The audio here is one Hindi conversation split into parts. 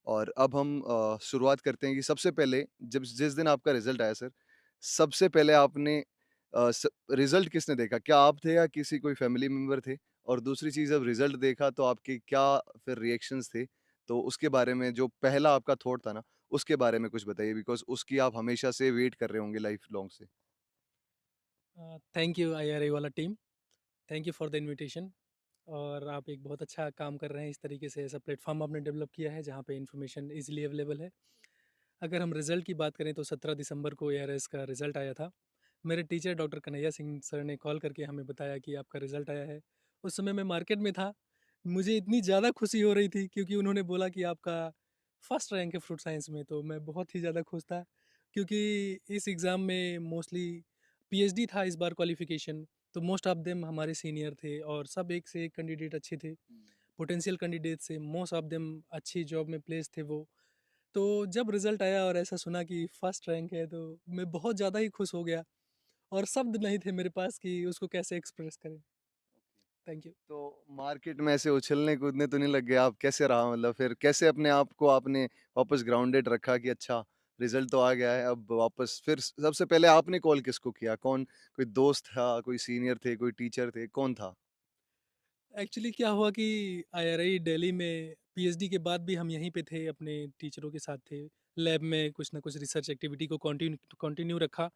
और अब हम शुरुआत करते हैं कि सबसे पहले जब जिस दिन आपका रिज़ल्ट आया सर, सबसे पहले आपने रिज़ल्ट किसने देखा? क्या आप थे या किसी कोई फैमिली मेंबर थे? और दूसरी चीज़ जब रिज़ल्ट देखा तो आपके क्या फिर रिएक्शंस थे? तो उसके बारे में जो पहला आपका थॉट था ना, उसके बारे में कुछ बताइए बिकॉज़ उसकी आप हमेशा से वेट कर रहे होंगे लाइफ़ लॉन्ग से। थैंक यू आईआरए वाला team. Thank you for the invitation. और आप एक बहुत अच्छा काम कर रहे हैं। इस तरीके से ऐसा प्लेटफॉर्म आपने डेवलप किया है जहाँ पे इन्फॉर्मेशन इजीली अवेलेबल है। अगर हम रिजल्ट की बात करें तो 17 दिसंबर को एआरएस का रिजल्ट आया था। मेरे teacher doctor Kanhaiya Singh sir ने कॉल करके हमें बताया कि आपका रिजल्ट आया है। उस समय मैं मार्केट में था। मुझे इतनी ज़्यादा खुशी हो रही थी क्योंकि उन्होंने बोला कि आपका फर्स्ट रैंक है फ्रूट साइंस में, तो मैं बहुत ही ज़्यादा खुश था क्योंकि इस एग्ज़ाम में मोस्टली पीएचडी था इस बार क्वालिफ़िकेशन। तो मोस्ट ऑफ देम हमारे सीनियर थे और सब एक से एक कैंडिडेट अच्छे थे। पोटेंशियल कैंडिडेट से मोस्ट ऑफ देम अच्छी जॉब में प्लेस थे वो। तो जब रिज़ल्ट आया और ऐसा सुना कि फर्स्ट रैंक है, तो मैं बहुत ज़्यादा ही खुश हो गया और शब्द नहीं थे मेरे पास कि उसको कैसे एक्सप्रेस करें। Thank you. तो मार्केट में ऐसे उछलने-कूदने तो नहीं लग गए आप? कैसे रहा मतलब फिर कैसे अपने आप को आपने वापस ग्राउंडेड रखा कि अच्छा रिज़ल्ट तो आ गया है अब वापस फिर सबसे पहले आपने कॉल किसको किया? कौन कोई दोस्त था, कोई सीनियर थे, कोई टीचर थे, कौन था? एक्चुअली क्या हुआ कि आईआरआई दिल्ली में पीएचडी के बाद भी हम यहीं पे थे, अपने टीचरों के साथ थे। लैब में कुछ ना कुछ रिसर्च एक्टिविटी को कंटिन्यू कंटिन्यू रखा।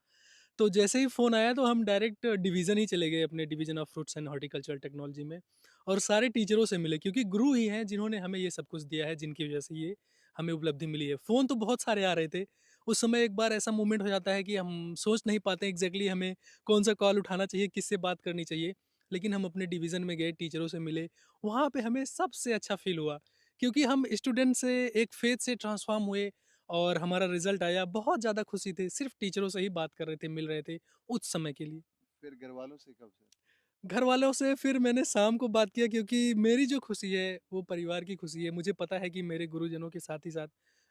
तो जैसे ही फ़ोन आया तो हम डायरेक्ट डिवीज़न ही चले गए, अपने division of fruits and horticulture technology में, और सारे टीचरों से मिले क्योंकि गुरु ही हैं जिन्होंने हमें ये सब कुछ दिया है, जिनकी वज़ह से ये हमें उपलब्धि मिली है। फ़ोन तो बहुत सारे आ रहे थे। उस समय एक बार ऐसा मोमेंट हो जाता है कि हम सोच नहीं पाते एग्ज़ैक्टली हमें कौन-सा कॉल उठाना चाहिए, किससे बात करनी चाहिए। लेकिन हम अपने डिवीज़न में गए, टीचरों से मिले, वहाँ पे हमें सबसे अच्छा फ़ील हुआ क्योंकि हम स्टूडेंट से एक फ़ेथ से ट्रांसफ़ॉर्म हुए और हमारा रिज़ल्ट आया। बहुत ज़्यादा खुशी थी, सिर्फ़ टीचरों से ही बात कर रहे थे, मिल रहे थे उस समय के लिए। फिर घरवालों से कब सर? घरवालों से फिर मैंने शाम को बात किया क्योंकि मेरी जो खुशी है, वो परिवार की खुशी है। मुझे पता है कि मेरे गुरुजनों के साथ ही साथ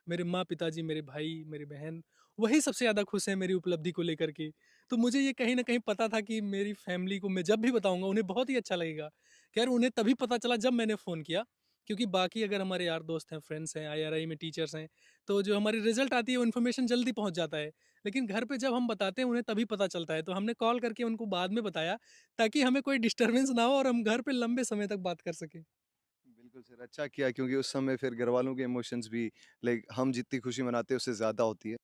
मेरे माँ-पिताजी, मेरे भाई, मेरी बहन, वही सबसे ज़्यादा खुश हैं मेरी उपलब्धि को लेकर के। तो मुझे ये कहीं न कहीं पता था कि मेरी फ़ैमिली को मैं जब भी बताऊँगा, उन्हें बहुत ही अच्छा लगेगा। ख़ैर उन्हें तभी पता चला जब मैंने फ़ोन किया, क्योंकि बाकी अगर हमारे यार दोस्त हैं, फ्रेंड्स हैं, आईआरआई में टीचर्स हैं, तो जो हमारी रिज़ल्ट आती है, वो इन्फॉर्मेशन जल्दी पहुँच जाता है। लेकिन घर पे जब हम बताते हैं, उन्हें तभी पता चलता है। तो हमने कॉल करके उनको बाद में बताया ताकि हमें कोई डिस्टर्बेंस ना हो और हम घर पे लंबे समय तक बात कर सकें। बिल्कुल सर, अच्छा किया क्योंकि उस समय फिर घरवालों के इमोशंस भी लाइक हम जितनी खुशी मनाते हैं उससे ज़्यादा होती है।